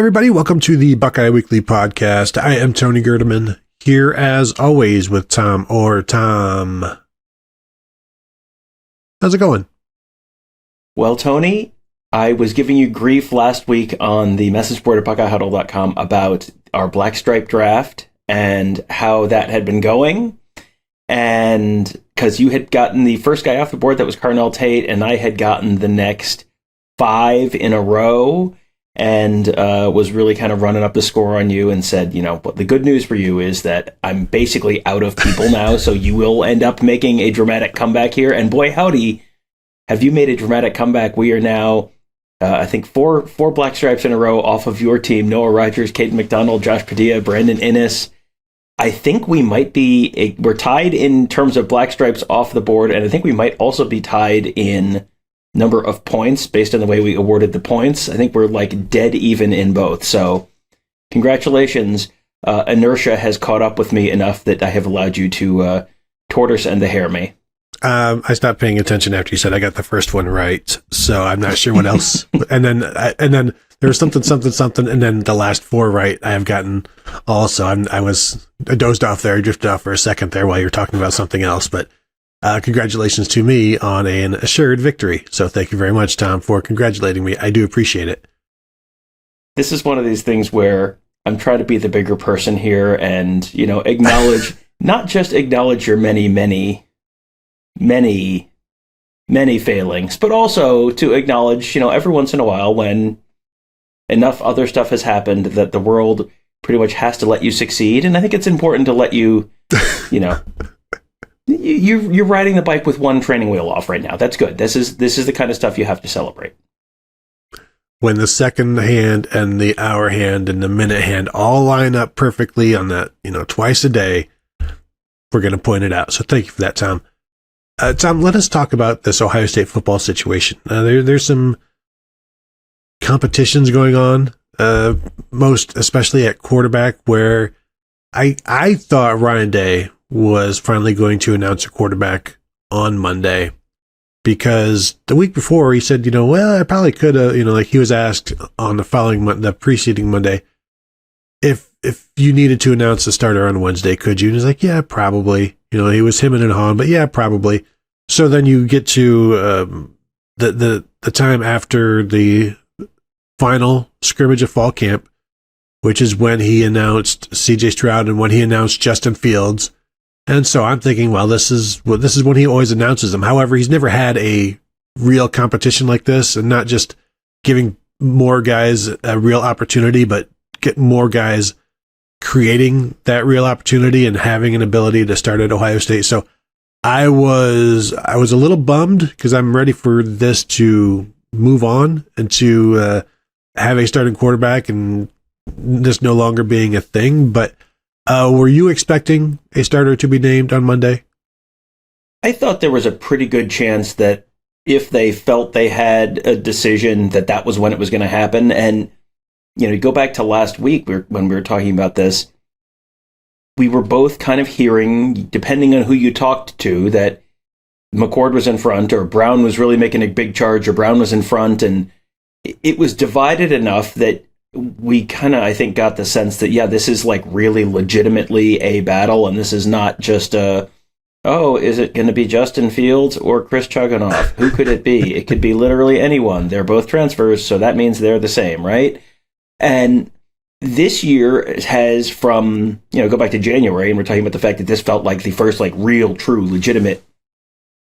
everybody. Welcome to the Buckeye Weekly Podcast. I am Tony Gerdeman, here as always with Tom Orr. Tom, how's it going? Well, Tony, I was giving you grief last week on the message board at BuckeyeHuddle.com about our Black Stripe draft and how that had been going. And because you had gotten the first guy off the board, that was Carnell Tate, and I had gotten the next 5 in a row. And was really kind of running up the score on you and said, you know, but the good news for you is that I'm basically out of people now, so you will end up making a dramatic comeback here. And boy, howdy, have you made a dramatic comeback. We are now, I think, four Black Stripes in a row off of your team. Noah Rogers, Caden McDonald, Josh Padilla, Brandon Innes. I think we might be, we're tied in terms of Black Stripes off the board, and I think we might also be tied in number of points based on the way we awarded the points. I think we're like dead even in both. So congratulations. Inertia has caught up with me enough that I have allowed you to tortoise and the hair me. I stopped paying attention after you said I got the first one right, so I'm not sure what else. and then there was something, and then the last 4 right I have gotten also. I dozed off there, drifted off for a second there while you were talking about something else, but congratulations to me on an assured victory. So thank you very much, Tom, for congratulating me. I do appreciate it. This is one of these things where I'm trying to be the bigger person here and, you know, acknowledge, not just acknowledge your many failings, but also to acknowledge, you know, every once in a while when enough other stuff has happened that the world pretty much has to let you succeed. And I think it's important to let you, you know, You're riding the bike with one training wheel off right now. That's good. This is the kind of stuff you have to celebrate. When the second hand and the hour hand and the minute hand all line up perfectly on that, you know, twice a day, we're going to point it out. So thank you for that, Tom. Tom, let us talk about this Ohio State football situation. There's some competitions going on, most especially at quarterback, where I thought Ryan Day was finally going to announce a quarterback on Monday, because the week before he said, you know, well, I probably could have, you know, like he was asked on the preceding Monday, if you needed to announce a starter on Wednesday, could you? And he's like, yeah, probably. You know, he was hemming and hawing, but yeah, probably. So then you get to the time after the final scrimmage of fall camp, which is when he announced CJ Stroud and when he announced Justin Fields. And so I'm thinking, well, this is when he always announces them. However, he's never had a real competition like this, and not just giving more guys a real opportunity, but get more guys creating that real opportunity and having an ability to start at Ohio State. So I was a little bummed because I'm ready for this to move on and to have a starting quarterback and this no longer being a thing. But were you expecting a starter to be named on Monday? I thought there was a pretty good chance that if they felt they had a decision, that was when it was going to happen. And, you know, you go back to last week when we were talking about this, we were both kind of hearing, depending on who you talked to, that McCord was in front or Brown was really making a big charge or Brown was in front. And it was divided enough that we kind of, I think, got the sense that, yeah, this is like really legitimately a battle, and this is not just is it going to be Justin Fields or Chris Chugunov? Who could it be? It could be literally anyone. They're both transfers, so that means they're the same, right? And this year has, from, you know, go back to January, and we're talking about the fact that this felt like the first like real, true, legitimate,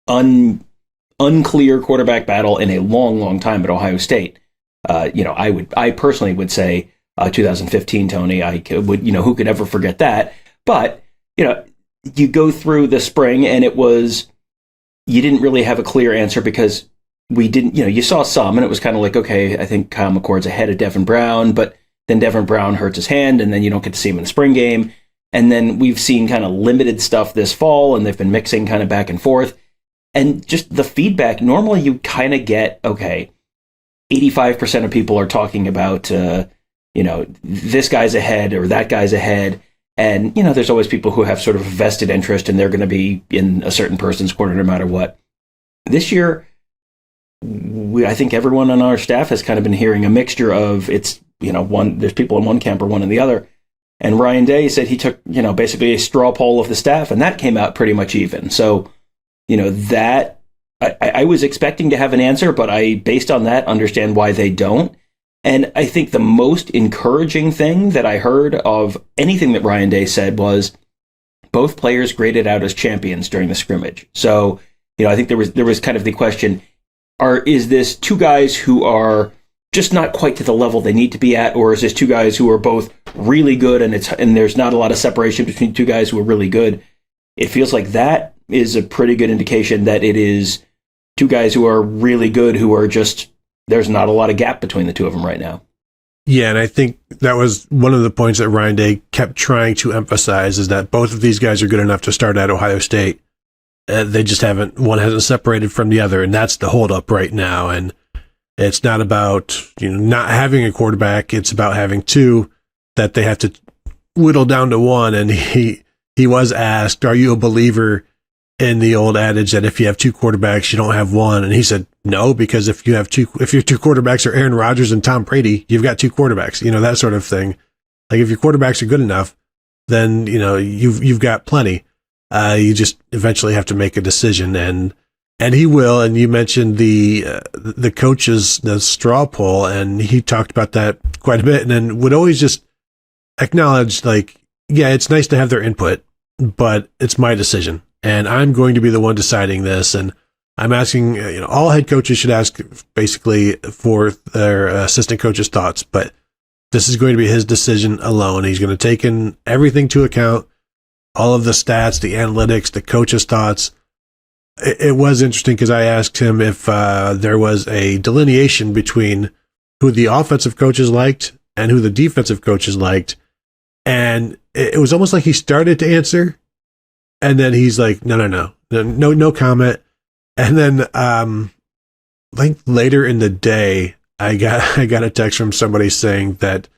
unclear quarterback battle in a long, long time at Ohio State. You know, I personally would say 2015, Tony. Who could ever forget that? But, you know, you go through the spring and you didn't really have a clear answer because we didn't, you know, you saw some and it was kind of like, okay, I think Kyle McCord's ahead of Devin Brown, but then Devin Brown hurts his hand and then you don't get to see him in the spring game. And then we've seen kind of limited stuff this fall and they've been mixing kind of back and forth. And just the feedback, normally you kind of get, okay, 85% of people are talking about, you know, this guy's ahead or that guy's ahead. And, you know, there's always people who have sort of vested interest and they're going to be in a certain person's corner no matter what. This year, I think everyone on our staff has kind of been hearing a mixture of it's there's people in one camp or one in the other. And Ryan Day said he took, basically a straw poll of the staff, and that came out pretty much even. So, that I was expecting to have an answer, but I, based on that, understand why they don't. And I think the most encouraging thing that I heard of anything that Ryan Day said was both players graded out as champions during the scrimmage. So, I think there was kind of the question, is this two guys who are just not quite to the level they need to be at, or is this two guys who are both really good and there's not a lot of separation between two guys who are really good? It feels like that is a pretty good indication that it is two guys who are really good, who are just, there's not a lot of gap between the two of them right now. Yeah, and I think that was one of the points that Ryan Day kept trying to emphasize, is that both of these guys are good enough to start at Ohio State. They just one hasn't separated from the other, and that's the holdup right now. And it's not about not having a quarterback; it's about having two that they have to whittle down to one. And he was asked, "Are you a believer in the old adage that if you have two quarterbacks, you don't have one?" And he said, "No, because if your two quarterbacks are Aaron Rodgers and Tom Brady, you've got two quarterbacks. That sort of thing. Like if your quarterbacks are good enough, then you've got plenty. You just eventually have to make a decision, and he will." And you mentioned the coaches, the straw poll, and he talked about that quite a bit, and then would always just acknowledge, like, yeah, it's nice to have their input, but it's my decision, and I'm going to be the one deciding this. And I'm asking, all head coaches should ask basically for their assistant coaches' thoughts, but this is going to be his decision alone. He's going to take in everything to account, all of the stats, the analytics, the coaches' thoughts. It was interesting because I asked him if there was a delineation between who the offensive coaches liked and who the defensive coaches liked. And it was almost like he started to answer, and then he's like, no comment. And then I think later in the day, I got a text from somebody saying that,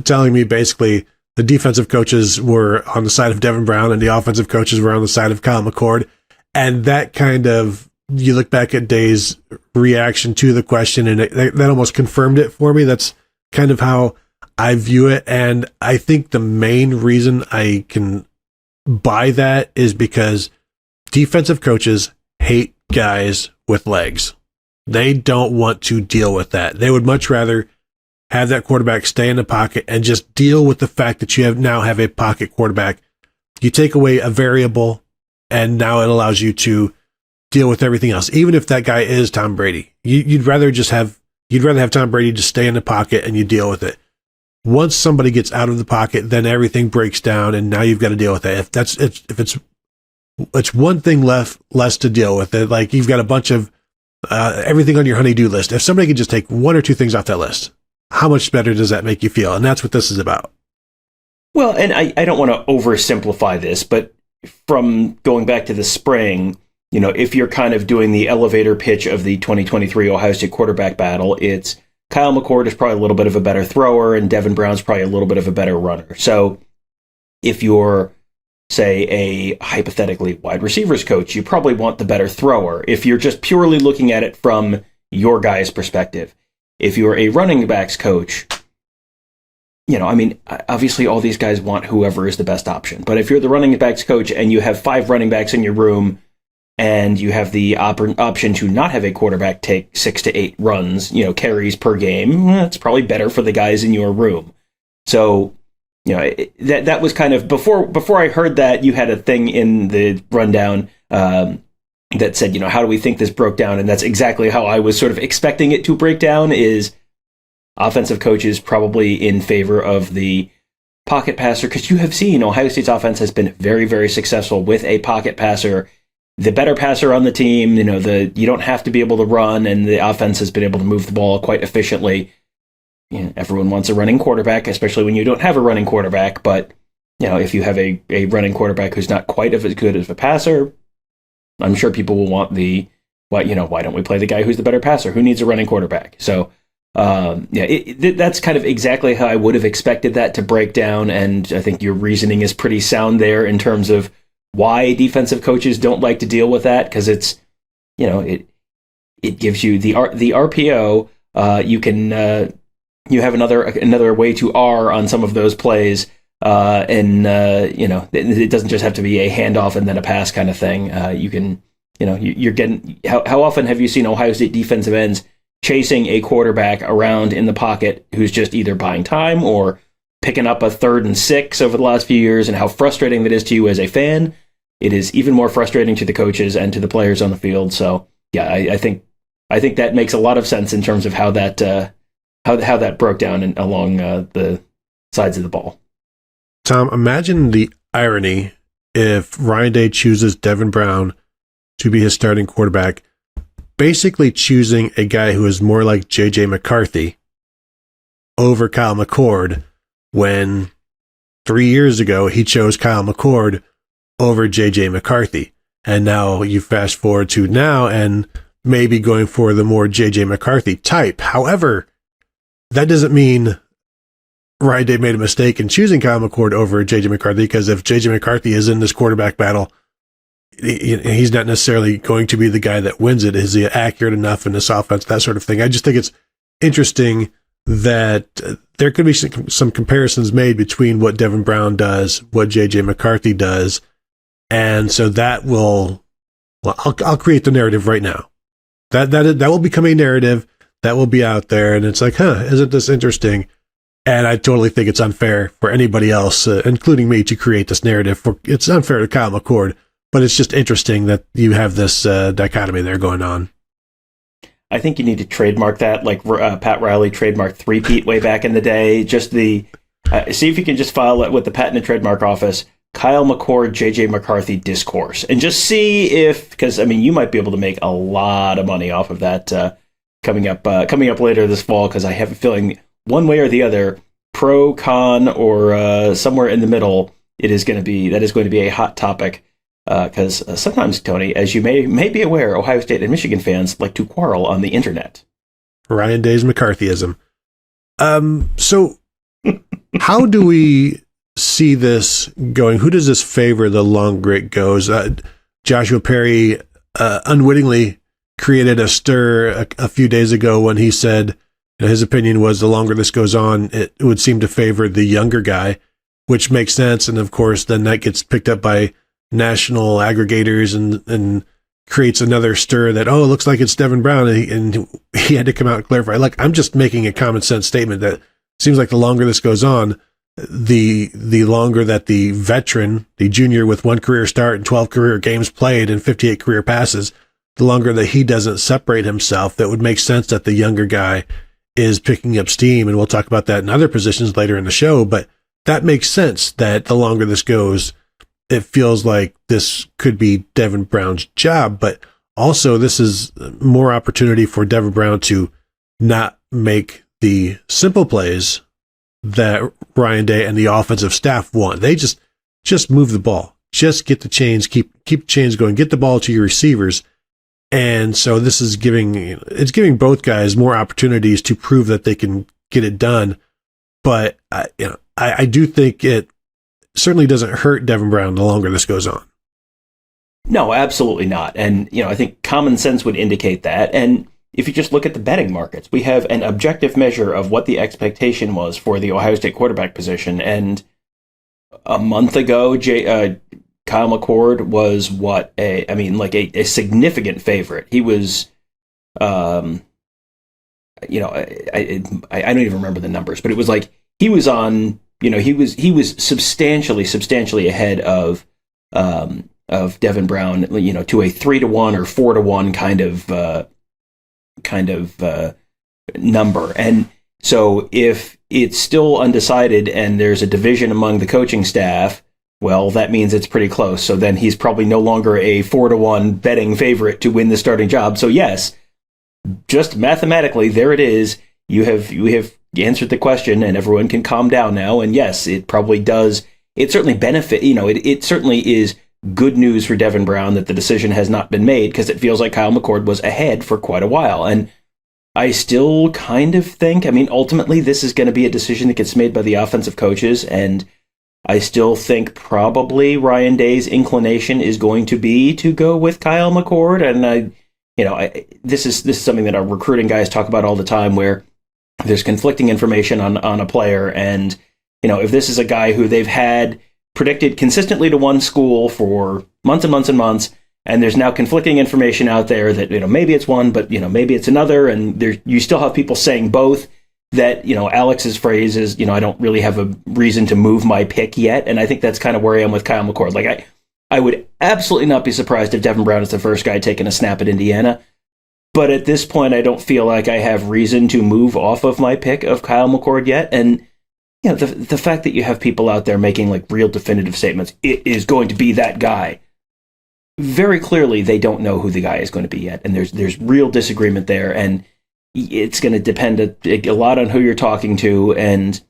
telling me basically the defensive coaches were on the side of Devin Brown and the offensive coaches were on the side of Kyle McCord. And that kind of, you look back at Day's reaction to the question, and that almost confirmed it for me. That's kind of how I view it. And I think the main reason I can buy that is because defensive coaches hate guys with legs. They don't want to deal with that. They would much rather have that quarterback stay in the pocket and just deal with the fact that you now have a pocket quarterback. You take away a variable, and now it allows you to deal with everything else. Even if that guy is Tom Brady, you'd rather have Tom Brady just stay in the pocket and you deal with it. Once somebody gets out of the pocket, then everything breaks down, and now you've got to deal with it. If it's one thing less to deal with, it like you've got a bunch of everything on your honey-do list. If somebody could just take one or two things off that list, how much better does that make you feel? And that's what this is about. Well, and I don't want to oversimplify this, but from going back to the spring, if you're kind of doing the elevator pitch of the 2023 Ohio State quarterback battle, it's Kyle McCord is probably a little bit of a better thrower, and Devin Brown's probably a little bit of a better runner. So if you're, say, a hypothetically wide receivers coach, you probably want the better thrower if you're just purely looking at it from your guy's perspective. If you're a running backs coach, obviously all these guys want whoever is the best option. But if you're the running backs coach and you have 5 running backs in your room and you have the option to not have a quarterback take 6 to 8 runs, carries per game, it's probably better for the guys in your room. So, that was kind of, before I heard that, you had a thing in the rundown that said, how do we think this broke down? And that's exactly how I was sort of expecting it to break down, is offensive coaches probably in favor of the pocket passer, because you have seen Ohio State's offense has been very, very successful with a pocket passer, the better passer on the team. You don't have to be able to run, and the offense has been able to move the ball quite efficiently. Everyone wants a running quarterback, especially when you don't have a running quarterback. But if you have a running quarterback who's not quite as good as a passer, I'm sure people will want why don't we play the guy who's the better passer? Who needs a running quarterback? So, that's kind of exactly how I would have expected that to break down. And I think your reasoning is pretty sound there in terms of why defensive coaches don't like to deal with that, because it's, it gives you the RPO. You can you have another way to R on some of those plays. It doesn't just have to be a handoff and then a pass kind of thing. You can, you're getting, how often have you seen Ohio State defensive ends chasing a quarterback around in the pocket who's just either buying time or picking up a 3rd and 6 over the last few years, and how frustrating that is to you as a fan? It is even more frustrating to the coaches and to the players on the field. So yeah, I think that makes a lot of sense in terms of how that how that broke down along the sides of the ball. Tom, imagine the irony if Ryan Day chooses Devin Brown to be his starting quarterback, basically choosing a guy who is more like J.J. McCarthy over Kyle McCord, when 3 years ago he chose Kyle McCord over J.J. McCarthy. And now you fast forward to now and maybe going for the more J.J. McCarthy type. However, that doesn't mean Ryan Day made a mistake in choosing Kyle McCord over J.J. McCarthy, because if J.J. McCarthy is in this quarterback battle, he's not necessarily going to be the guy that wins it. Is he accurate enough in this offense, that sort of thing? I just think it's interesting that there could be some comparisons made between what Devin Brown does, what J.J. McCarthy does, and so that will, I'll create the narrative right now. That will become a narrative that will be out there, and it's like, isn't this interesting? And I totally think it's unfair for anybody else, including me, to create this narrative. It's unfair to Kyle McCord, but it's just interesting that you have this dichotomy there going on. I think you need to trademark that, like Pat Riley trademarked three-peat way back in the day. Just see if you can just file it with the Patent and Trademark Office, Kyle McCord, J.J. McCarthy discourse, and just see if, because you might be able to make a lot of money off of that coming up later this fall, because I have a feeling one way or the other, pro, con, or somewhere in the middle, that is going to be a hot topic. Because sometimes, Tony, as you may be aware, Ohio State and Michigan fans like to quarrel on the internet. Ryan Day's McCarthyism. So how do we see this going? Who does this favor the longer it goes? Joshua Perry unwittingly created a stir a few days ago when he said his opinion was the longer this goes on, it would seem to favor the younger guy, which makes sense. And of course, then that gets picked up by national aggregators and creates another stir that, it looks like it's Devin Brown. And he had to come out and clarify. Like, I'm just making a common sense statement that seems like the longer this goes on, the longer that the veteran, the junior with 1 career start and 12 career games played and 58 career passes, the longer that he doesn't separate himself, that would make sense that the younger guy is picking up steam. And we'll talk about that in other positions later in the show. But that makes sense that the longer this goes, it feels like this could be Devin Brown's job, but also this is more opportunity for Devin Brown to not make the simple plays that Ryan Day and the offensive staff want. They just move the ball, just get the chains, keep chains going, get the ball to your receivers. And so this is giving both guys more opportunities to prove that they can get it done. But I do think it certainly doesn't hurt Devin Brown the longer this goes on. No, absolutely not. And, I think common sense would indicate that. And if you just look at the betting markets, we have an objective measure of what the expectation was for the Ohio State quarterback position. And a month ago, Kyle McCord was a significant favorite. He was, I don't even remember the numbers, but it was like he was on. He was substantially ahead of Devin Brown, to a 3-1 or 4-1 kind of number. And so if it's still undecided and there's a division among the coaching staff, well, that means it's pretty close. So then he's probably no longer a 4-1 betting favorite to win the starting job. So yes, just mathematically, there it is. You have answered the question, and everyone can calm down now. And yes, it probably does. It certainly benefit. It certainly is good news for Devin Brown that the decision has not been made, because it feels like Kyle McCord was ahead for quite a while. And I still kind of think, ultimately, this is going to be a decision that gets made by the offensive coaches. And I still think probably Ryan Day's inclination is going to be to go with Kyle McCord. And this is something that our recruiting guys talk about all the time, where there's conflicting information on a player. And, if this is a guy who they've had predicted consistently to one school for months and months and months, and there's now conflicting information out there that, maybe it's one, but, maybe it's another. And you still have people saying both, that, Alex's phrase is, I don't really have a reason to move my pick yet. And I think that's kind of where I am with Kyle McCord. Like, I would absolutely not be surprised if Devin Brown is the first guy taking a snap at Indiana. But at this point, I don't feel like I have reason to move off of my pick of Kyle McCord yet. And, the fact that you have people out there making like real definitive statements, it is going to be that guy. Very clearly, they don't know who the guy is going to be yet. And there's real disagreement there. And it's going to depend a lot on who you're talking to. And,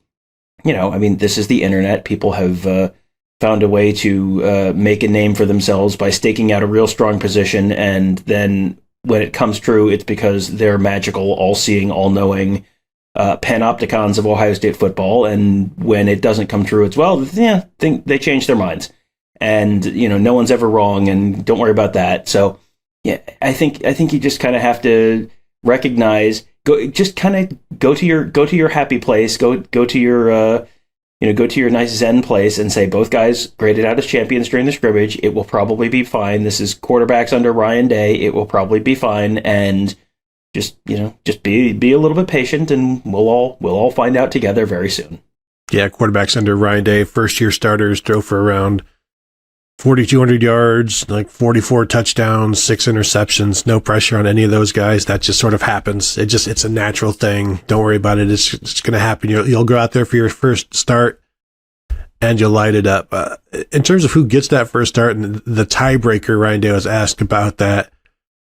this is the internet. People have found a way to make a name for themselves by staking out a real strong position. And then when it comes true, it's because they're magical, all-seeing, all-knowing panopticons of Ohio State football. And when it doesn't come true, it's, think they change their minds. And, no one's ever wrong, and don't worry about that. So, yeah, I think you just kind of have to recognize, go to your happy place, go to your go to your nice Zen place and say, both guys graded out as champions during the scrimmage. It will probably be fine. This is quarterbacks under Ryan Day. It will probably be fine. And just be a little bit patient, and we'll all find out together very soon. Yeah, quarterbacks under Ryan Day, first-year starters, drove for around 4,200 yards, like 44 touchdowns, 6 interceptions. No pressure on any of those guys. That just sort of happens. It's a natural thing. Don't worry about it. It's going to happen. You'll go out there for your first start, and you'll light it up. In terms of who gets that first start, and the tiebreaker, Ryan Day was asked about that,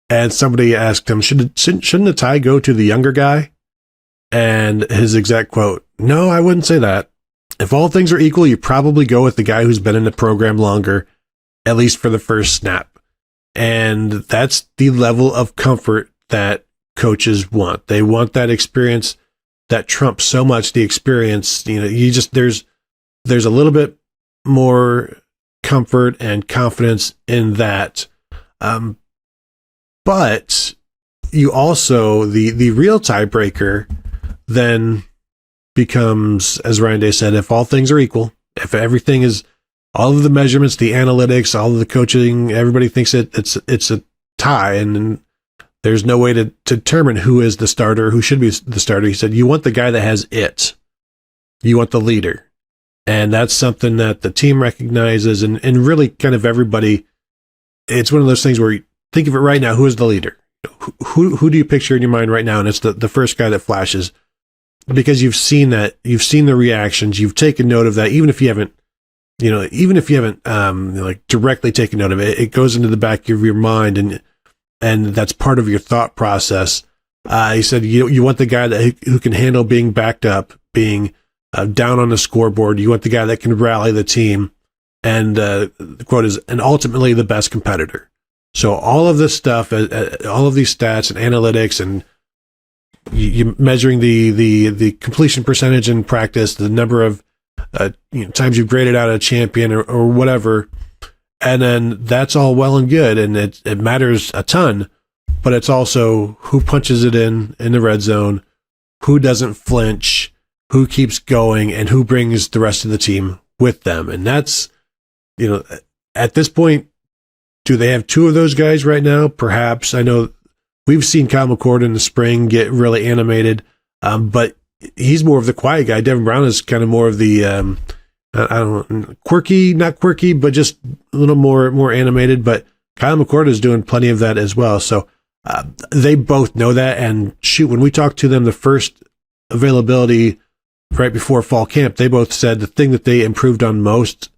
and somebody asked him, shouldn't the tie go to the younger guy? And his exact quote, "No, I wouldn't say that. If all things are equal, you probably go with the guy who's been in the program longer, at least for the first snap." And that's the level of comfort that coaches want. They want that experience that trumps so much the experience. There's a little bit more comfort and confidence in that. But you also, the real tiebreaker then becomes, as Ryan Day said, if all things are equal, if everything is, all of the measurements, the analytics, all of the coaching, everybody thinks it's a tie, and there's no way to determine who is the starter, who should be the starter. He said, you want the guy that has it. You want the leader. And that's something that the team recognizes, and really kind of everybody, it's one of those things where you think of it right now, who is the leader? Who do you picture in your mind right now? And it's the first guy that flashes. Because you've seen that, you've seen the reactions, you've taken note of that, even if you haven't like directly taken note of it, it goes into the back of your mind, and that's part of your thought process. He said you want the guy who can handle being backed up, being down on the scoreboard. You want the guy that can rally the team, and the quote is, and ultimately the best competitor. So all of this stuff, all of these stats and analytics, and you measuring the completion percentage in practice, the number of times you've graded out a champion or whatever, and then that's all well and good, and it matters a ton, but it's also who punches it in the red zone, who doesn't flinch, who keeps going, and who brings the rest of the team with them. And that's, at this point, do they have two of those guys right now? Perhaps. I know we've seen Kyle McCord in the spring get really animated, but he's more of the quiet guy. Devin Brown is kind of more of the, not quirky, but just a little more animated. But Kyle McCord is doing plenty of that as well. So they both know that. And shoot, when we talked to them, the first availability right before fall camp, they both said the thing that they improved on most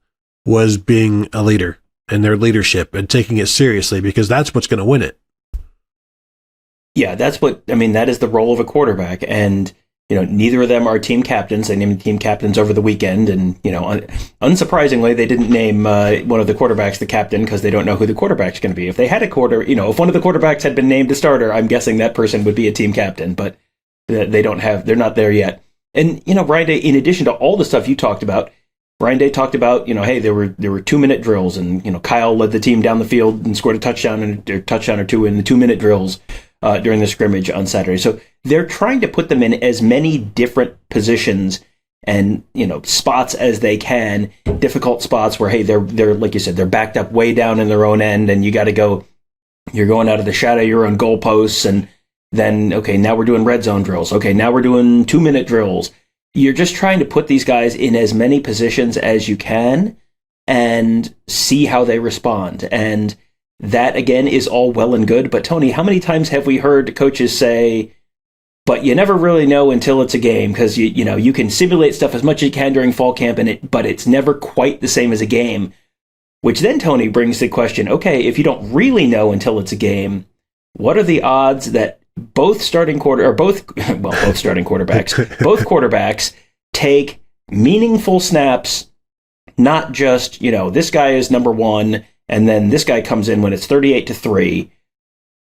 was being a leader and their leadership and taking it seriously, because that's what's going to win it. Yeah, that is the role of a quarterback. And, neither of them are team captains. They named team captains over the weekend. And, unsurprisingly, they didn't name one of the quarterbacks the captain because they don't know who the quarterback's going to be. If they had if one of the quarterbacks had been named a starter, I'm guessing that person would be a team captain, but they're not there yet. And, Ryan Day, in addition to all the stuff you talked about, Ryan Day talked about, hey, there were 2-minute drills, and, Kyle led the team down the field and scored a touchdown or two in the 2-minute drills. during the scrimmage on Saturday. So they're trying to put them in as many different positions and, spots as they can, difficult spots where, hey, they're like you said, they're backed up way down in their own end, and you got to go, you're going out of the shadow of your own goalposts, and then, okay, now we're doing red zone drills. Okay, now we're doing 2-minute drills. You're just trying to put these guys in as many positions as you can and see how they respond. And that, again, is all well and good. But, Tony, how many times have we heard coaches say, but you never really know until it's a game, because you can simulate stuff as much as you can during fall camp, but it's never quite the same as a game. Which then, Tony, brings the question, okay, if you don't really know until it's a game, what are the odds that both starting quarterbacks take meaningful snaps, not just, this guy is number one, and then this guy comes in when it's 38-3.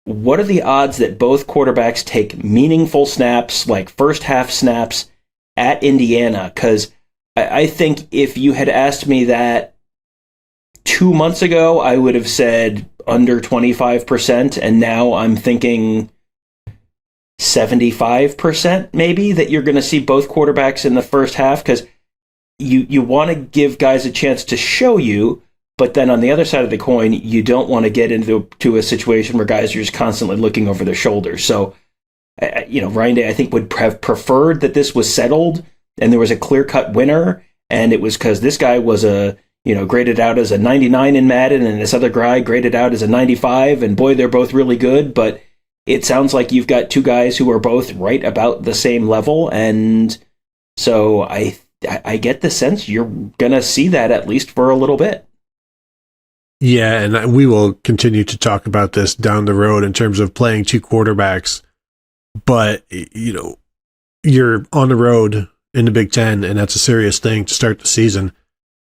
What are the odds that both quarterbacks take meaningful snaps, like first half snaps, at Indiana? Because I think if you had asked me that 2 months ago, I would have said under 25%, and now I'm thinking 75% maybe that you're going to see both quarterbacks in the first half, because you want to give guys a chance to show you. But then on the other side of the coin, you don't want to get into a situation where guys are just constantly looking over their shoulders. So, Ryan Day, I think, would have preferred that this was settled and there was a clear-cut winner, and it was because this guy was graded out as a 99 in Madden, and this other guy graded out as a 95, and boy, they're both really good. But it sounds like you've got two guys who are both right about the same level, and so I get the sense you're going to see that at least for a little bit. Yeah, and we will continue to talk about this down the road in terms of playing two quarterbacks. But, you're on the road in the Big Ten, and that's a serious thing to start the season.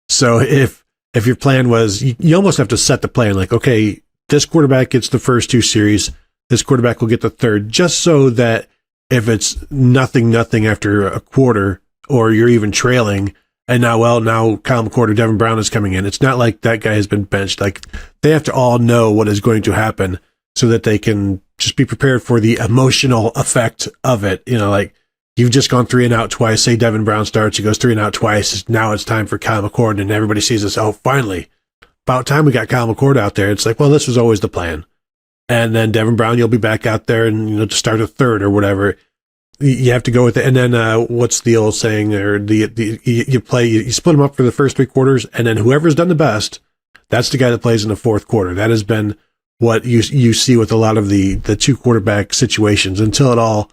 So if your plan was, you almost have to set the plan like, okay, this quarterback gets the first two series, this quarterback will get the third, just so that if it's nothing after a quarter, or you're even trailing, and now Kyle McCord or Devin Brown is coming in. It's not like that guy has been benched. Like, they have to all know what is going to happen so that they can just be prepared for the emotional effect of it. Like, you've just gone 3 and out twice. Say Devin Brown starts, he goes 3 and out twice. Now it's time for Kyle McCord, and everybody sees this. Oh, finally, about time we got Kyle McCord out there. It's like, well, this was always the plan. And then Devin Brown, you'll be back out there and to start a third or whatever. You have to go with it. And then what's the old saying? Or you split them up for the first 3 quarters, and then whoever's done the best, that's the guy that plays in the fourth quarter. That has been what you see with a lot of the two quarterback situations until it all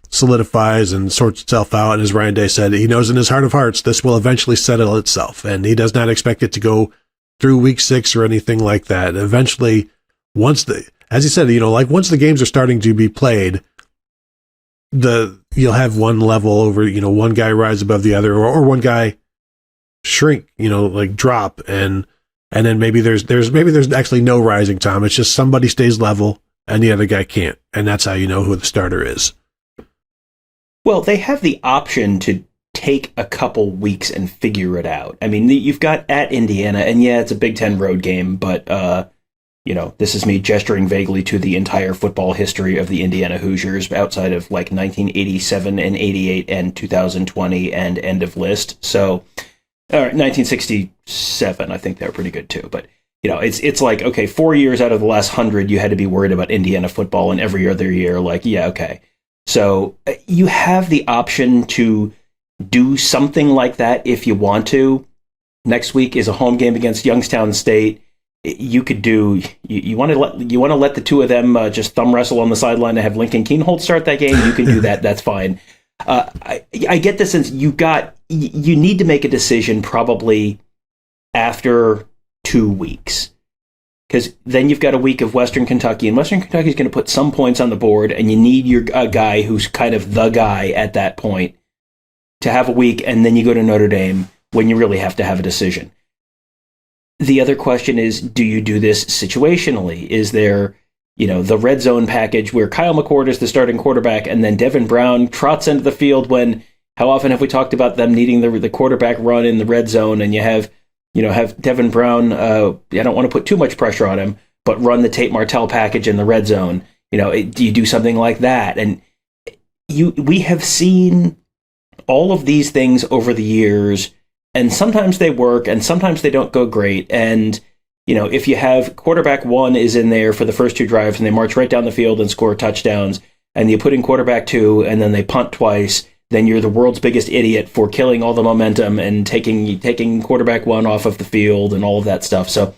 solidifies and sorts itself out. And as Ryan Day said, he knows in his heart of hearts this will eventually settle itself, and he does not expect it to go through week 6 or anything like that. Eventually, once as he said, once the games are starting to be played, you'll have one level over, one guy rise above the other, or one guy shrink, drop, and then maybe there's actually no rising, Tom. It's just somebody stays level and the other guy can't, and that's how you know who the starter is. Well, they have the option to take a couple weeks and figure it out. I mean, you've got at Indiana, and yeah, it's a Big Ten road game, but this is me gesturing vaguely to the entire football history of the Indiana Hoosiers outside of like 1987 and 88 and 2020 and end of list. So, 1967, I think they were pretty good too. But, it's like, okay, 4 years out of the last 100, you had to be worried about Indiana football, and every other year, like, yeah, okay. So you have the option to do something like that if you want to. Next week is a home game against Youngstown State. You could do. You want to let the two of them just thumb wrestle on the sideline and have Lincoln Keenholz start that game. You can do that. That's fine. I get the sense you need to make a decision probably after 2 weeks, because then you've got a week of Western Kentucky, and Western Kentucky is going to put some points on the board, and you need your guy who's kind of the guy at that point to have a week, and then you go to Notre Dame when you really have to have a decision. The other question is, do you do this situationally? Is there, the red zone package where Kyle McCord is the starting quarterback and then Devin Brown trots into the field when, how often have we talked about them needing the quarterback run in the red zone, and you have Devin Brown, I don't want to put too much pressure on him, but run the Tate Martell package in the red zone. Do you do something like that? And we have seen all of these things over the years, and sometimes they work and sometimes they don't go great. And, if you have quarterback one is in there for the first two drives and they march right down the field and score touchdowns, and you put in quarterback two and then they punt twice, then you're the world's biggest idiot for killing all the momentum and taking quarterback one off of the field and all of that stuff. So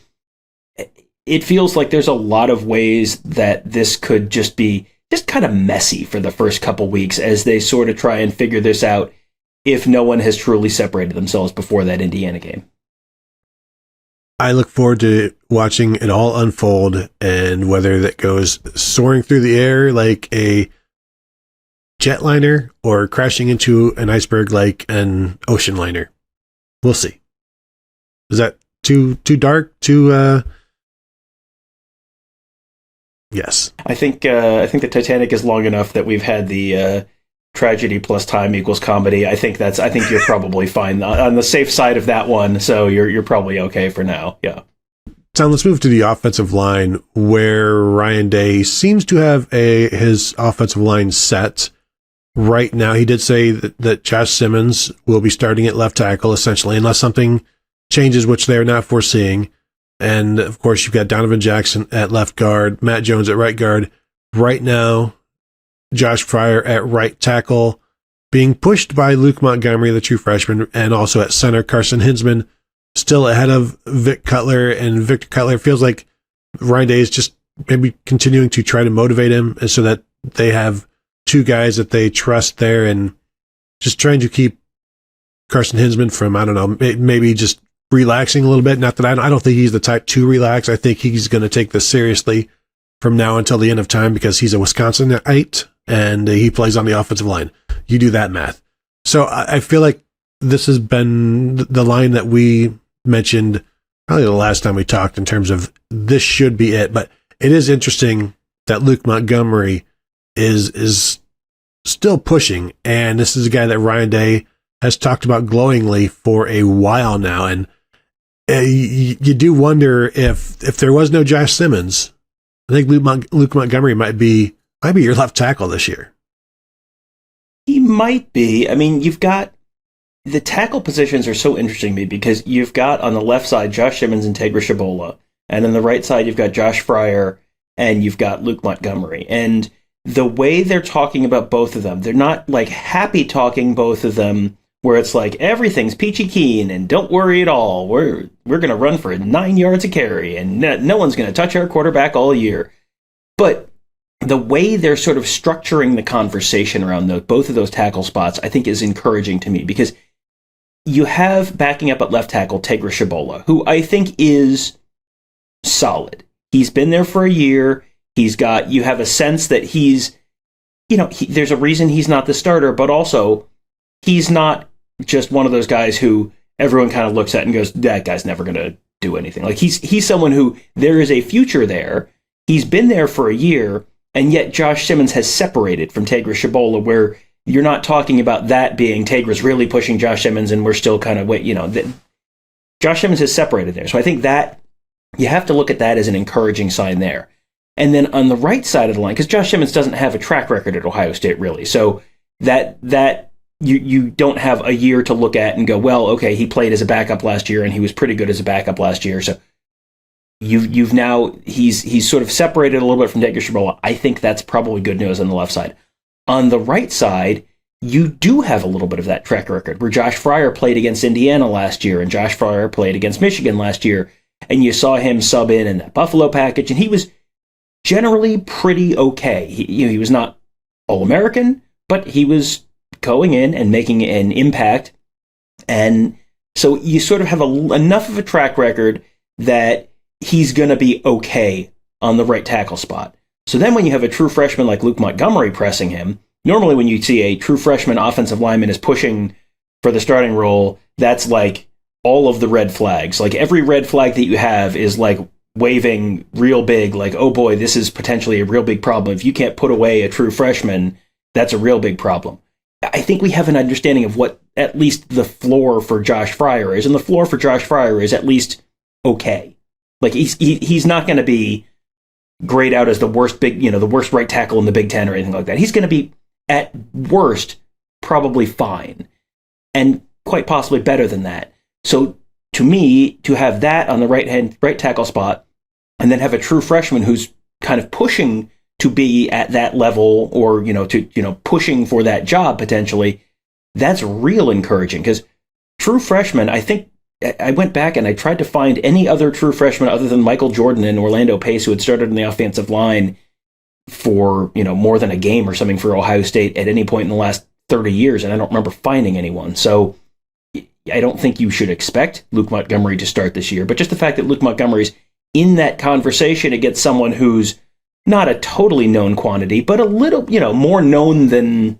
it feels like there's a lot of ways that this could just be just kind of messy for the first couple weeks as they sort of try and figure this out if no one has truly separated themselves before that Indiana game. I look forward to watching it all unfold, and whether that goes soaring through the air like a jetliner or crashing into an iceberg like an ocean liner. We'll see. Is that too dark? Yes. I think the Titanic is long enough that we've had the tragedy plus time equals comedy. I think you're probably fine on the safe side of that one. So you're probably okay for now. Yeah. So let's move to the offensive line, where Ryan Day seems to have his offensive line set right now. He did say that Josh Simmons will be starting at left tackle, essentially, unless something changes, which they're not foreseeing. And of course, you've got Donovan Jackson at left guard, Matt Jones at right guard. Right now, Josh Fryer at right tackle, being pushed by Luke Montgomery, the true freshman, and also at center, Carson Hinsman, still ahead of Vic Cutler. And Victor Cutler feels like Ryan Day is just maybe continuing to try to motivate him so that they have two guys that they trust there, and just trying to keep Carson Hinsman from, I don't know, maybe just relaxing a little bit. Not that I don't think he's the type to relax. I think he's going to take this seriously from now until the end of time because he's a Wisconsinite and he plays on the offensive line. You do that math. So I feel like this has been the line that we mentioned probably the last time we talked in terms of this should be it. But it is interesting that Luke Montgomery is still pushing, and this is a guy that Ryan Day has talked about glowingly for a while now. And you do wonder if there was no Josh Simmons, I think Luke Montgomery might be your left tackle this year. He might be. I mean, you've got the tackle positions are so interesting to me because you've got on the left side Josh Simmons and Tegra Shabola, and on the right side you've got Josh Fryer and you've got Luke Montgomery. And the way they're talking about both of them, they're not like happy talking both of them where it's like everything's peachy keen and don't worry at all. We're going to run for 9 yards a carry and no one's going to touch our quarterback all year. But the way they're sort of structuring the conversation around both of those tackle spots, I think is encouraging to me because you have backing up at left tackle Tegra Shabola, who I think is solid. He's been there for a year. You have a sense that there's a reason he's not the starter, but also he's not just one of those guys who everyone kind of looks at and goes, that guy's never going to do anything. Like he's someone who there is a future there. He's been there for a year, and yet Josh Simmons has separated from Tegra Shabola, where you're not talking about that being Tegra's really pushing Josh Simmons and we're still kind of Josh Simmons has separated there. So I think that you have to look at that as an encouraging sign there. And then on the right side of the line, because Josh Simmons doesn't have a track record at Ohio State really, so that you don't have a year to look at and go, well, okay, he played as a backup last year and he was pretty good as a backup last year, so you've now he's sort of separated a little bit from Tegra Shabola. I think that's probably good news on the left side. On the right side, you do have a little bit of that track record where Josh Fryer played against Indiana last year and Josh Fryer played against Michigan last year, and you saw him sub in that Buffalo package, and he was generally pretty okay. He was not All-American, but he was going in and making an impact. And so you sort of have enough of a track record that he's going to be okay on the right tackle spot. So then when you have a true freshman like Luke Montgomery pressing him, normally when you see a true freshman offensive lineman is pushing for the starting role, that's like all of the red flags. Like every red flag that you have is like waving real big, like, oh boy, this is potentially a real big problem. If you can't put away a true freshman, that's a real big problem. I think we have an understanding of what at least the floor for Josh Fryer is, and the floor for Josh Fryer is at least okay. Like he's not going to be grade out as the worst the worst right tackle in the Big Ten or anything like that. He's going to be, at worst, probably fine, and quite possibly better than that. So to me, to have that on the right tackle spot, and then have a true freshman who's kind of pushing to be at that level, or pushing for that job potentially, that's real encouraging. Because true freshmen, I think I went back and I tried to find any other true freshman other than Michael Jordan and Orlando Pace, who had started in the offensive line for more than a game or something for Ohio State at any point in the last 30 years, and I don't remember finding anyone. So I don't think you should expect Luke Montgomery to start this year, but just the fact that Luke Montgomery's in that conversation against someone who's not a totally known quantity, but a little, more known than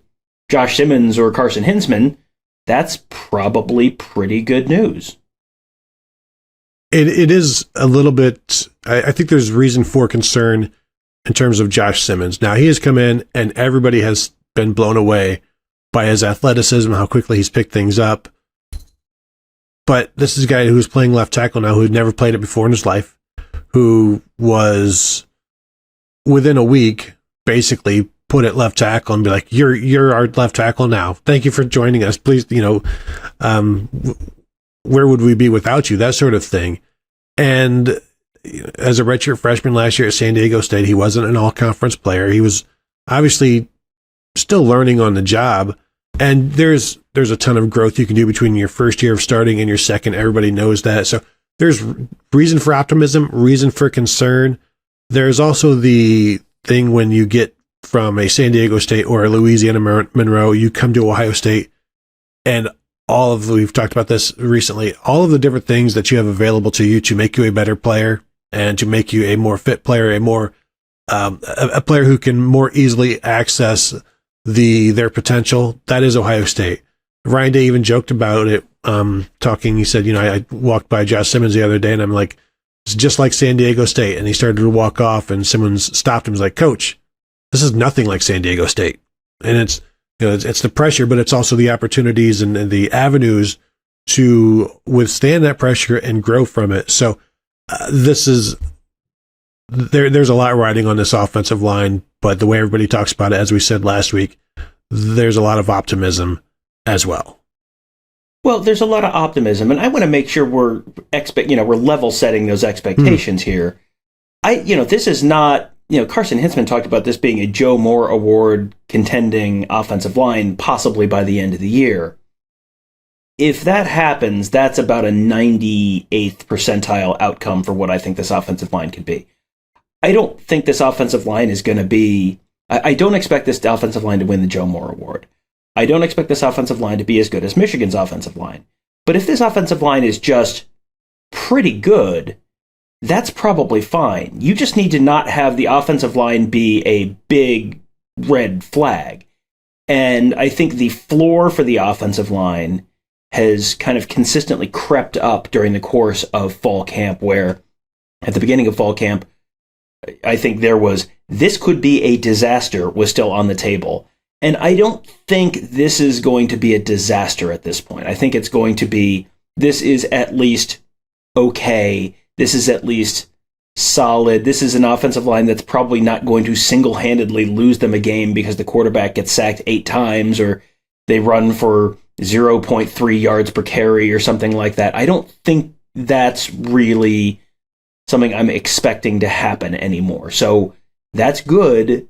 Josh Simmons or Carson Hinsman, that's probably pretty good news. It is a little bit, I think there's reason for concern in terms of Josh Simmons. Now, he has come in and everybody has been blown away by his athleticism, how quickly he's picked things up. But this is a guy who's playing left tackle now, who'd never played it before in his life, who was within a week basically put at left tackle and be like, you're our left tackle now. Thank you for joining us. Please, where would we be without you? That sort of thing. And as a redshirt freshman last year at San Diego State, he wasn't an all-conference player. He was obviously still learning on the job. And there's a ton of growth you can do between your first year of starting and your second. Everybody knows that. So there's reason for optimism, reason for concern. There's also the thing when you get from a San Diego State or a Louisiana Monroe, you come to Ohio State, and we've talked about this recently, all of the different things that you have available to you to make you a better player and to make you a more fit player, a player who can more easily access their potential. That is Ohio State. Ryan Day even joked about it, talking. He said, I walked by Josh Simmons the other day and I'm like, it's just like San Diego State. And he started to walk off and Simmons stopped him. He was like, Coach, this is nothing like San Diego State. And it's the pressure, but it's also the opportunities and the avenues to withstand that pressure and grow from it. So there's a lot riding on this offensive line, but the way everybody talks about it, as we said last week, there's a lot of optimism as well. Well, there's a lot of optimism, and I want to make sure we're level setting those expectations here. This is not, Carson Hinsman talked about this being a Joe Moore Award contending offensive line possibly by the end of the year. If that happens, that's about a 98th percentile outcome for what I think this offensive line could be. I don't think this offensive line is going to be... I don't expect this offensive line to win the Joe Moore Award. I don't expect this offensive line to be as good as Michigan's offensive line. But if this offensive line is just pretty good, that's probably fine. You just need to not have the offensive line be a big red flag. And I think the floor for the offensive line has kind of consistently crept up during the course of fall camp, where at the beginning of fall camp, I think this could be a disaster was still on the table. And I don't think this is going to be a disaster at this point. I think it's going to be, this is at least okay. This is at least solid. This is an offensive line that's probably not going to single-handedly lose them a game because the quarterback gets sacked 8 times or they run for 0.3 yards per carry or something like that. I don't think that's really something I'm expecting to happen anymore. So that's good.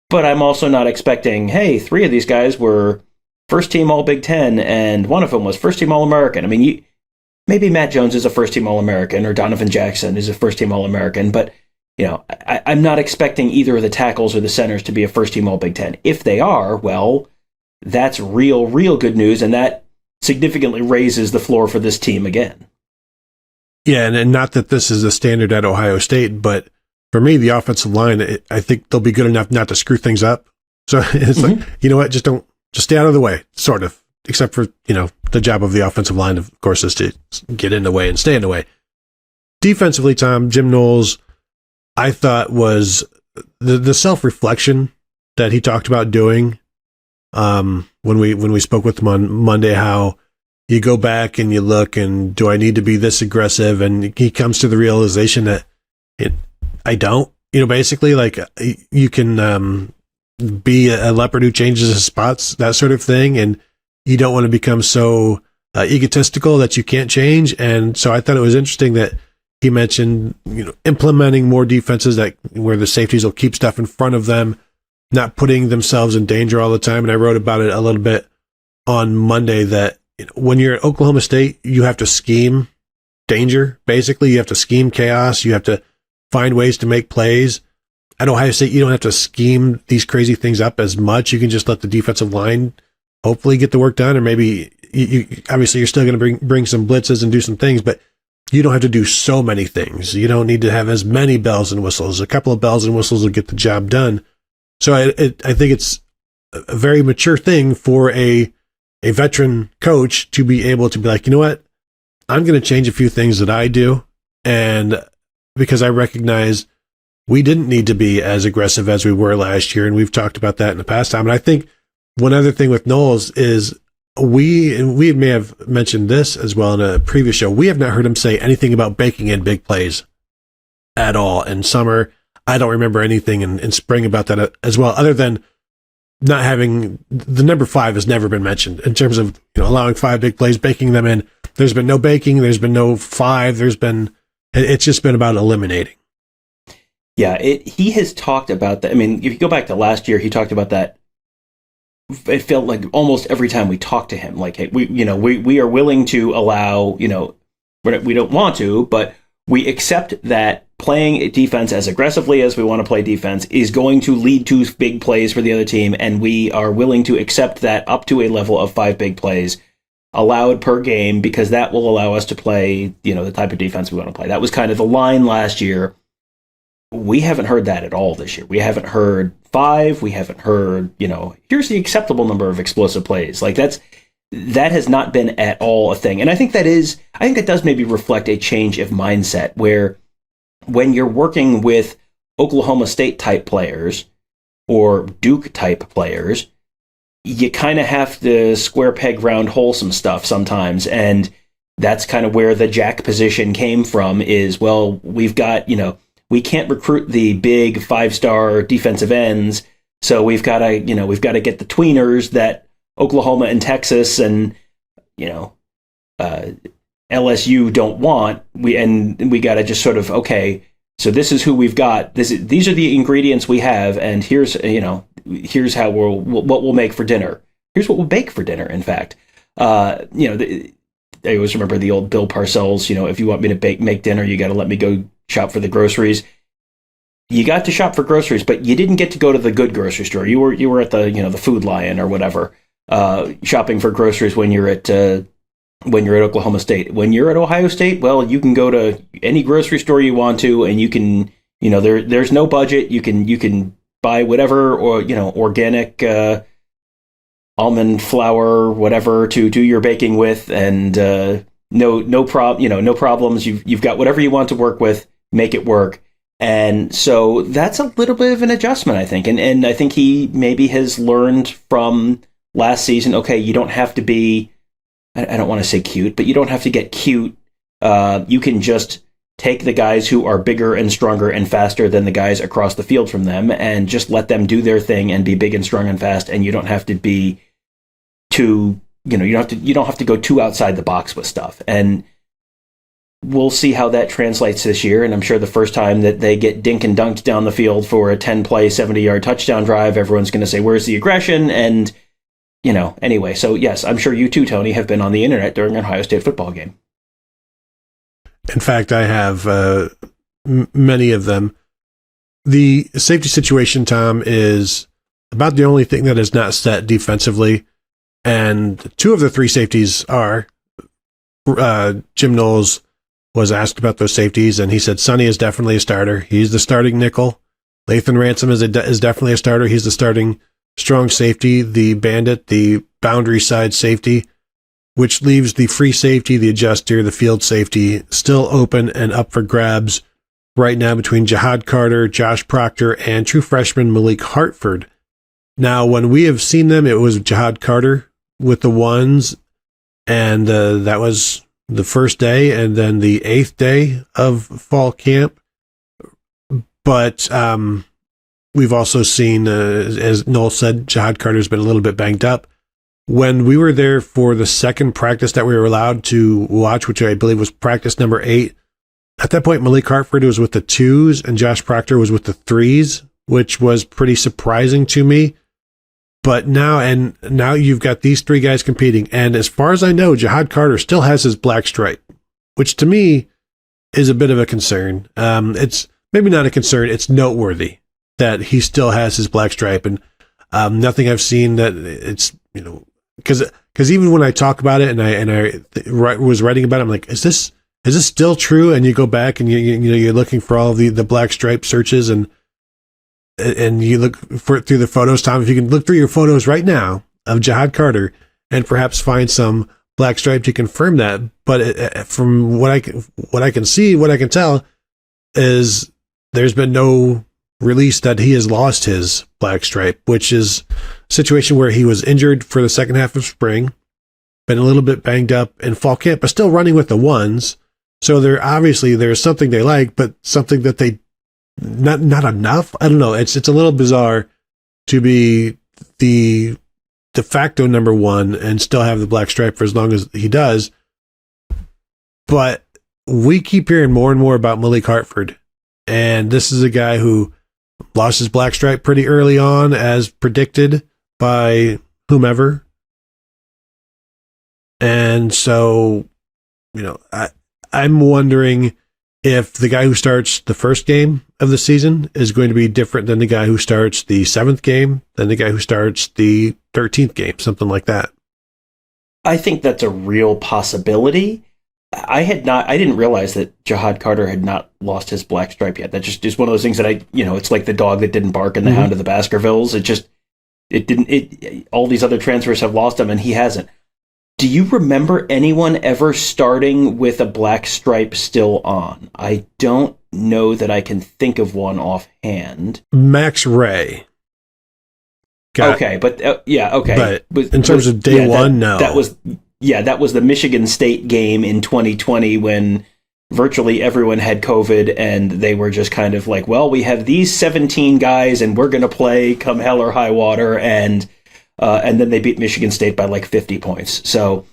But I'm also not expecting, hey, 3 of these guys were first-team All-Big Ten, and one of them was first-team All-American. I mean, maybe Matt Jones is a first-team All-American, or Donovan Jackson is a first-team All-American, but I'm not expecting either of the tackles or the centers to be a first-team All-Big Ten. If they are, well, that's real good news, and that significantly raises the floor for this team again. Yeah, and not that this is a standard at Ohio State, but for me, the offensive line, I think they'll be good enough not to screw things up. So it's like, you know what, just stay out of the way, sort of. Except for, the job of the offensive line, of course, is to get in the way and stay in the way. Defensively, Tom, Jim Knowles, I thought was the self-reflection that he talked about doing when we spoke with him on Monday, how you go back and you look and do I need to be this aggressive? And he comes to the realization that I don't. basically like you can be a leopard who changes his spots, that sort of thing. And you don't want to become so egotistical that you can't change. And so I thought it was interesting that he mentioned, implementing more defenses where the safeties will keep stuff in front of them, not putting themselves in danger all the time. And I wrote about it a little bit on Monday that when you're at Oklahoma State, you have to scheme danger. Basically, you have to scheme chaos. You have to find ways to make plays. At Ohio State, you don't have to scheme these crazy things up as much. You can just let the defensive line hopefully get the work done, or maybe obviously you're still going to bring some blitzes and do some things, but you don't have to do so many things. You don't need to have as many bells and whistles. A couple of bells and whistles will get the job done. So I think it's a very mature thing for a veteran coach to be able to be like, you know what, I'm going to change a few things that I do, and because I recognize we didn't need to be as aggressive as we were last year, and we've talked about that in the past time. And I think one other thing with Knowles is we may have mentioned this as well in a previous show, we have not heard him say anything about baking in big plays at all in summer. I don't remember anything in spring about that as well, other than not having the number 5 has never been mentioned in terms of allowing 5 big plays, baking them in. There's been no baking, there's been no 5, it's just been about eliminating. Yeah, he has talked about that. I mean, if you go back to last year, he talked about that. It felt like almost every time we talked to him, like, hey, we are willing to allow, we don't want to, but we accept that playing defense as aggressively as we want to play defense is going to lead to big plays for the other team, and we are willing to accept that up to a level of 5 big plays allowed per game, because that will allow us to play, the type of defense we want to play. That was kind of the line last year. We haven't heard that at all this year. We haven't heard 5. We haven't heard, here's the acceptable number of explosive plays. Like that has not been at all a thing. And I think that does maybe reflect a change of mindset, where when you're working with Oklahoma State type players or Duke type players, you kind of have to square peg round hole some stuff sometimes. And that's kind of where the jack position came from is, well, we've got, we can't recruit the big 5-star defensive ends, so we've got to get the tweeners that Oklahoma and Texas and LSU don't want. We got to just sort of, okay, so this is who we've got. These are the ingredients we have, and here's how what we'll make for dinner. Here's what we'll bake for dinner. In fact, I always remember the old Bill Parcells. If you want me to make dinner, you got to let me go shop for the groceries. You got to shop for groceries, but you didn't get to go to the good grocery store. You were at the the Food Lion or whatever, shopping for groceries when you're at Oklahoma State. When you're at Ohio State, well, you can go to any grocery store you want to, and you can there's no budget. You can buy whatever organic almond flour, whatever to do your baking with, and no problems. You've got whatever you want to work with. Make it work. And so that's a little bit of an adjustment, I think. And I think he maybe has learned from last season, okay, you don't have to be, I don't want to say cute, but you don't have to get cute. You can just take the guys who are bigger and stronger and faster than the guys across the field from them and just let them do their thing and be big and strong and fast. And you don't have to be too, you don't have to go too outside the box with stuff. And we'll see how that translates this year, and I'm sure the first time that they get dink and dunked down the field for a 10-play, 70-yard touchdown drive, everyone's going to say, where's the aggression? And, anyway, so yes, I'm sure you too, Tony, have been on the internet during an Ohio State football game. In fact, I have many of them. The safety situation, Tom, is about the only thing that is not set defensively, and 2 of the 3 safeties are. Jim Knowles was asked about those safeties, and he said Sonny is definitely a starter. He's the starting nickel. Lathan Ransom is definitely a starter. He's the starting strong safety. The Bandit, the boundary side safety, which leaves the free safety, the adjuster, the field safety still open and up for grabs right now between Jihad Carter, Josh Proctor, and true freshman Malik Hartford. Now, when we have seen them, it was Jihad Carter with the ones, and that was the first day, and then the 8th day of fall camp. But we've also seen, as Noel said, Jihad Carter's been a little bit banged up. When we were there for the second practice that we were allowed to watch, which I believe was practice number 8, at that point, Malik Hartford was with the 2s and Josh Proctor was with the 3s, which was pretty surprising to me. But now you've got these 3 guys competing. And as far as I know, Jihad Carter still has his black stripe, which to me is a bit of a concern. It's maybe not a concern. It's noteworthy that he still has his black stripe. And nothing I've seen that it's, because even when I talk about it and I was writing about it, I'm like, is this still true? And you go back and you're looking for all the black stripe searches and you look for it through the photos. Tom, if you can look through your photos right now of Jihad Carter and perhaps find some black stripe to confirm that. But from what I can see, what I can tell is there's been no release that he has lost his black stripe, which is a situation where he was injured for the second half of spring, been a little bit banged up in fall camp, but still running with the 1s. So there's something they like, but something that they not enough. I don't know. It's a little bizarre to be the de facto number 1 and still have the black stripe for as long as he does. But we keep hearing more and more about Malik Hartford, and this is a guy who lost his black stripe pretty early on, as predicted by whomever. And so, I'm wondering if the guy who starts the first game of the season is going to be different than the guy who starts the 7th game, than the guy who starts the 13th game, something like that. I think that's a real possibility. I didn't realize that Jihad Carter had not lost his black stripe yet. That just is one of those things that it's like the dog that didn't bark in the Hound of the Baskervilles. All these other transfers have lost him and he hasn't. Do you remember anyone ever starting with a black stripe still on? I don't know that I can think of one offhand. Max Ray. Okay. But in terms of day one, no. That was the Michigan State game in 2020 when virtually everyone had COVID and they were just kind of like, well, we have these 17 guys and we're going to play come hell or high water. And then they beat Michigan State by like 50 points. So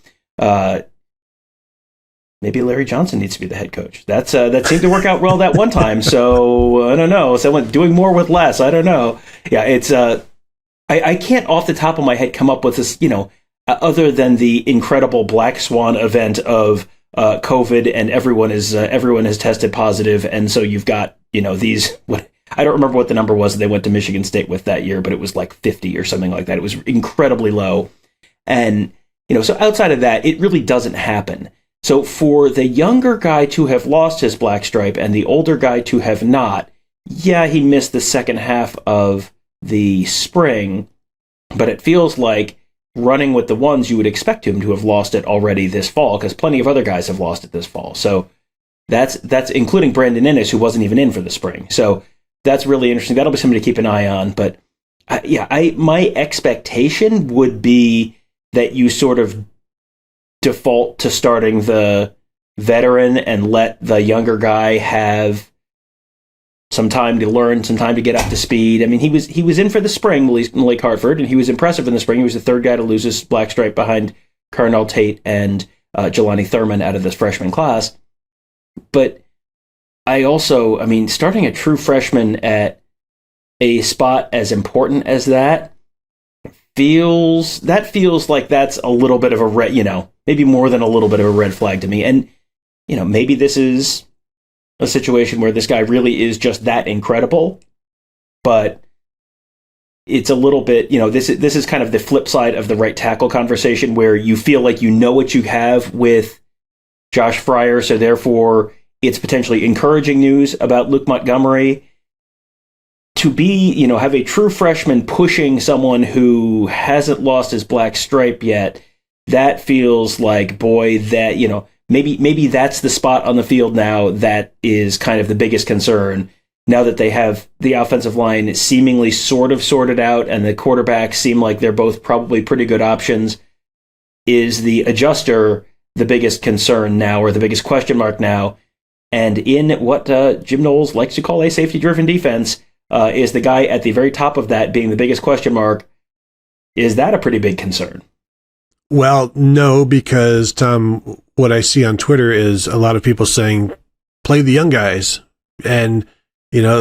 maybe Larry Johnson needs to be the head coach. That seemed to work out well that one time. So I don't know. Someone doing more with less. I don't know. Yeah, it's I can't off the top of my head come up with this, other than the incredible Black Swan event of COVID and everyone has tested positive, and so you've got these. I don't remember what the number was that they went to Michigan State with that year, but it was like 50 or something like that. It was incredibly low, and so outside of that, it really doesn't happen. So for the younger guy to have lost his black stripe and the older guy to have not, yeah, he missed the second half of the spring, but it feels like running with the 1s, you would expect him to have lost it already this fall, because plenty of other guys have lost it this fall. So that's including Brandon Innes, who wasn't even in for the spring. So that's really interesting. That'll be something to keep an eye on. But my expectation would be that you sort of default to starting the veteran and let the younger guy have some time to learn, some time to get up to speed. I mean, he was in for the spring, Malik Hartford, and he was impressive in the spring. He was the third guy to lose his black stripe behind Carnell Tate and Jelani Thurman out of this freshman class. But I also, starting a true freshman at a spot as important as that feels like that's a little bit of a red, maybe more than a little bit of a red flag to me. And, maybe this is a situation where this guy really is just that incredible, but it's a little bit, this is kind of the flip side of the right tackle conversation, where you feel like what you have with Josh Fryer, so therefore it's potentially encouraging news about Luke Montgomery. To be, have a true freshman pushing someone who hasn't lost his black stripe yet, that feels like, boy, that, maybe that's the spot on the field now that is kind of the biggest concern, now that they have the offensive line seemingly sort of sorted out and the quarterbacks seem like they're both probably pretty good options. Is the adjuster the biggest concern now, or the biggest question mark now? And in what Jim Knowles likes to call a safety-driven defense, is the guy at the very top of that being the biggest question mark. Is that a pretty big concern? Well, no, because, Tom, what I see on Twitter is a lot of people saying, play the young guys. And,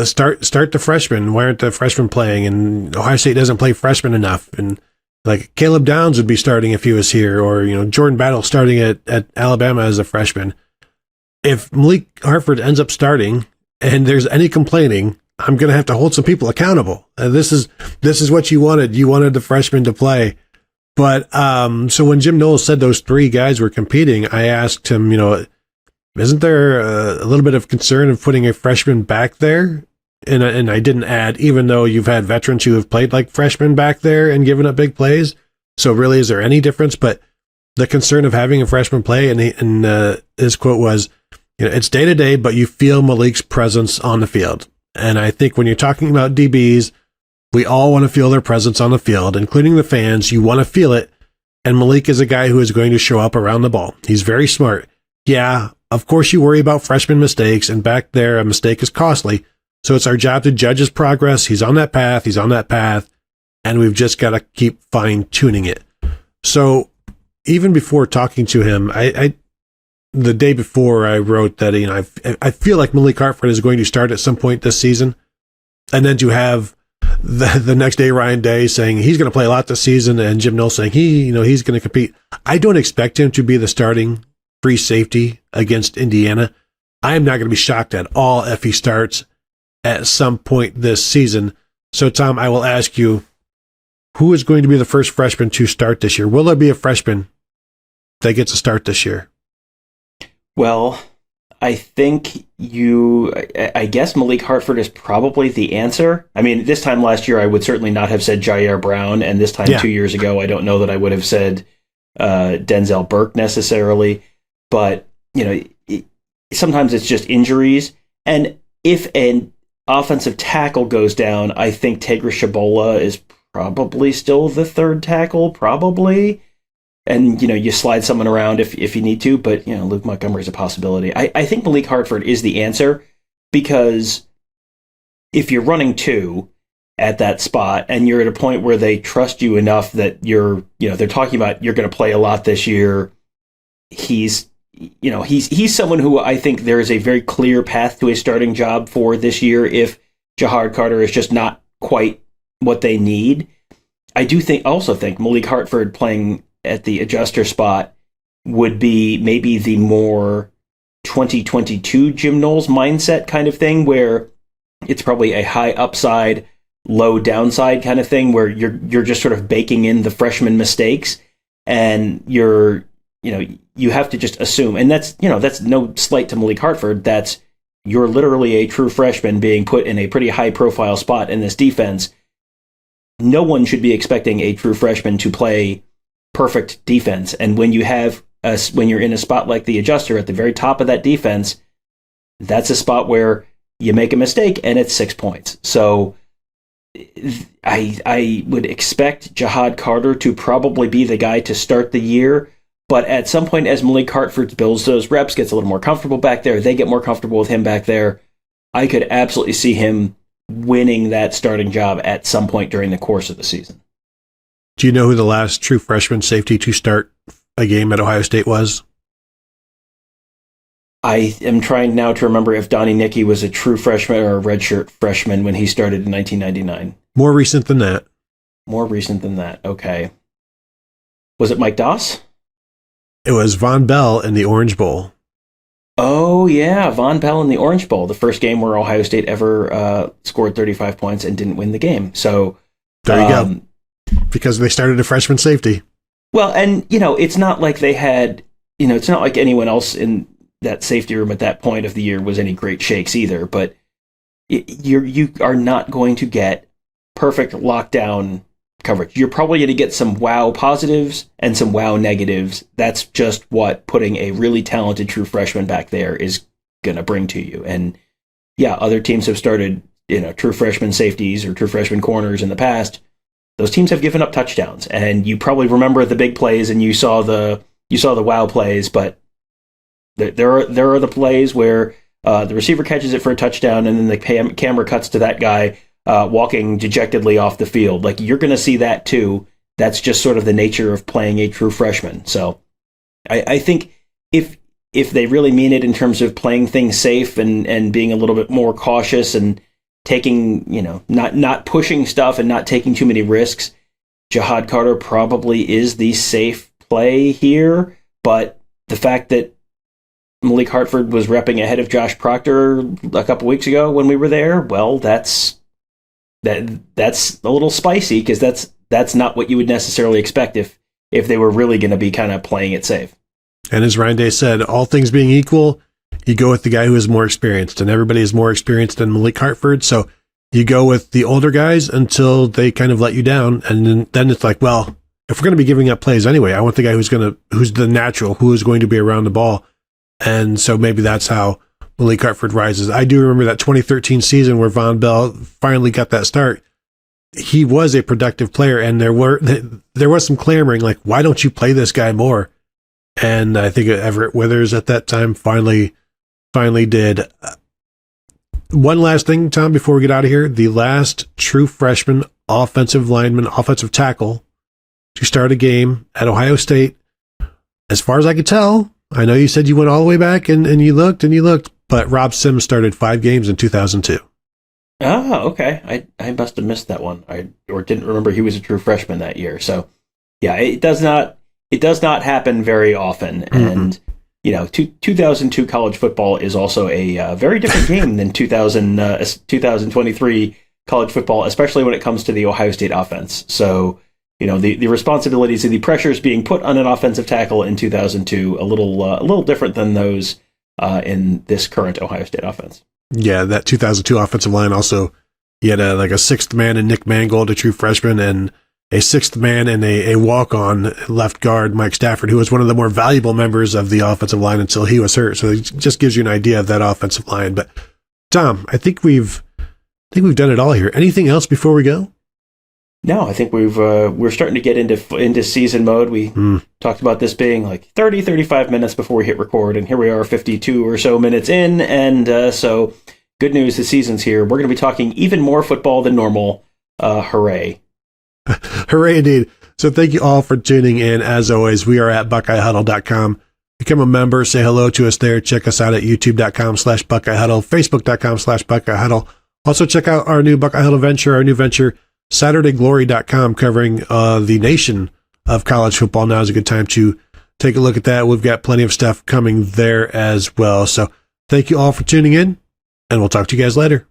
start the freshmen. Why aren't the freshmen playing? And Ohio State doesn't play freshmen enough. And, like, Caleb Downs would be starting if he was here, or, Jordan Battle starting at Alabama as a freshman. If Malik Hartford ends up starting and there's any complaining, I'm going to have to hold some people accountable. This is what you wanted. You wanted the freshmen to play. But so when Jim Knowles said those three guys were competing, I asked him, isn't there a little bit of concern of putting a freshman back there? And I didn't add, even though you've had veterans who have played like freshmen back there and given up big plays. So really, is there any difference? But the concern of having a freshman play, and his quote was, it's day to day, but you feel Malik's presence on the field. And I think when you're talking about DBs, we all want to feel their presence on the field, including the fans. You want to feel it. And Malik is a guy who is going to show up around the ball. He's very smart. Yeah, of course you worry about freshman mistakes, and back there a mistake is costly. So it's our job to judge his progress. He's on that path, and we've just got to keep fine-tuning it. So even before talking to him, I the day before I wrote that, I feel like Malik Hartford is going to start at some point this season. And then to have the next day Ryan Day saying he's going to play a lot this season, and Jim Knowles saying he's going to compete. I don't expect him to be the starting free safety against Indiana. I am not going to be shocked at all if he starts at some point this season. So, Tom, I will ask you, who is going to be the first freshman to start this year? Will there be a freshman that gets a start this year? Well, I think I guess Malik Hartford is probably the answer. I mean, this time last year, I would certainly not have said Jair Brown. And this time 2 years ago, I don't know that I would have said Denzel Burke necessarily. But, sometimes it's just injuries. And if an offensive tackle goes down, I think Tegra Shabola is probably still the third tackle, probably. And, you slide someone around if you need to, but, Luke Montgomery is a possibility. I think Malik Hartford is the answer, because if you're running two at that spot and you're at a point where they trust you enough that they're talking about you're going to play a lot this year, he's someone who I think there is a very clear path to a starting job for this year if Jahad Carter is just not quite what they need. I also think Malik Hartford playing at the adjuster spot would be maybe the more 2022 Jim Knowles mindset kind of thing, where it's probably a high upside, low downside kind of thing, where you're just sort of baking in the freshman mistakes, and you have to just assume, and that's no slight to Malik Hartford, you're literally a true freshman being put in a pretty high profile spot in this defense. No one should be expecting a true freshman to play perfect defense. And when you're in a spot like the adjuster at the very top of that defense, that's a spot where you make a mistake and it's 6 points. So I would expect Jahad Carter to probably be the guy to start the year. But at some point, as Malik Hartford builds those reps, gets a little more comfortable back there, they get more comfortable with him back there, I could absolutely see him winning that starting job at some point during the course of the season. Do you know who the last true freshman safety to start a game at Ohio State was? I am trying now to remember if Donnie Nicky was a true freshman or a redshirt freshman when he started in 1999. More recent than that. More recent than that, okay. Was it Mike Doss? It was Von Bell in the Orange Bowl. Oh, yeah, Von Bell in the Orange Bowl, the first game where Ohio State ever scored 35 points and didn't win the game. So there you go. Because they started a freshman safety. Well, and, it's not like they had, it's not like anyone else in that safety room at that point of the year was any great shakes either, but you are not going to get perfect lockdown coverage. You're probably going to get some wow positives and some wow negatives. That's just what putting a really talented true freshman back there is going to bring to you. And yeah, other teams have started, true freshman safeties or true freshman corners in the past. Those teams have given up touchdowns, and you probably remember the big plays and you saw the wow plays, but there are the plays where the receiver catches it for a touchdown, and then the camera cuts to that guy walking dejectedly off the field. Like, you're going to see that too. That's just sort of the nature of playing a true freshman. So I think if they really mean it in terms of playing things safe and being a little bit more cautious and taking, not pushing stuff and not taking too many risks, Jahad Carter probably is the safe play here. But the fact that Malik Hartford was repping ahead of Josh Proctor a couple weeks ago when we were there, well, that's a little spicy, because that's not what you would necessarily expect if they were really going to be kind of playing it safe. And as Ryan Day said, all things being equal, you go with the guy who is more experienced, and everybody is more experienced than Malik Hartford. So you go with the older guys until they kind of let you down. And then it's like, well, if we're going to be giving up plays anyway, I want the guy who's the natural, who is going to be around the ball. And so maybe that's how Malik Hartford rises. I do remember that 2013 season where Von Bell finally got that start. He was a productive player, and there was some clamoring, like, why don't you play this guy more? And I think Everett Withers at that time finally did. One last thing, Tom, before we get out of here. The last true freshman offensive tackle to start a game at Ohio State, as far as I could tell, I know you said you went all the way back and you looked, but Rob Sims started 5 games in 2002. Oh, okay. I must have missed that one. Or didn't remember he was a true freshman that year. So, yeah, it does not happen very often. Mm-hmm. And 2002 college football is also a very different game than 2023 college football, especially when it comes to the Ohio State offense. So, the responsibilities and the pressures being put on an offensive tackle in 2002 a little different than those in this current Ohio State offense. Yeah, that 2002 offensive line also, you had a sixth man in Nick Mangold, a true freshman, and a sixth man and a walk-on left guard, Mike Stafford, who was one of the more valuable members of the offensive line until he was hurt. So it just gives you an idea of that offensive line. But Tom, I think we've done it all here. Anything else before we go? No, I think we're starting to get into season mode. We talked about this being like 30, 35 minutes before we hit record, and here we are 52 or so minutes in, and so good news, the season's here. We're going to be talking even more football than normal. Hooray. Hooray indeed. So thank you all for tuning in. As always, we are at BuckeyeHuddle.com. Become a member, say hello to us there. Check us out at YouTube.com/BuckeyeHuddle, Facebook.com/BuckeyeHuddle. Also check out our new Buckeye Huddle venture, our new venture, SaturdayGlory.com, covering the nation of college football. Now is a good time to take a look at that. We've got plenty of stuff coming there as well. So thank you all for tuning in, and we'll talk to you guys later.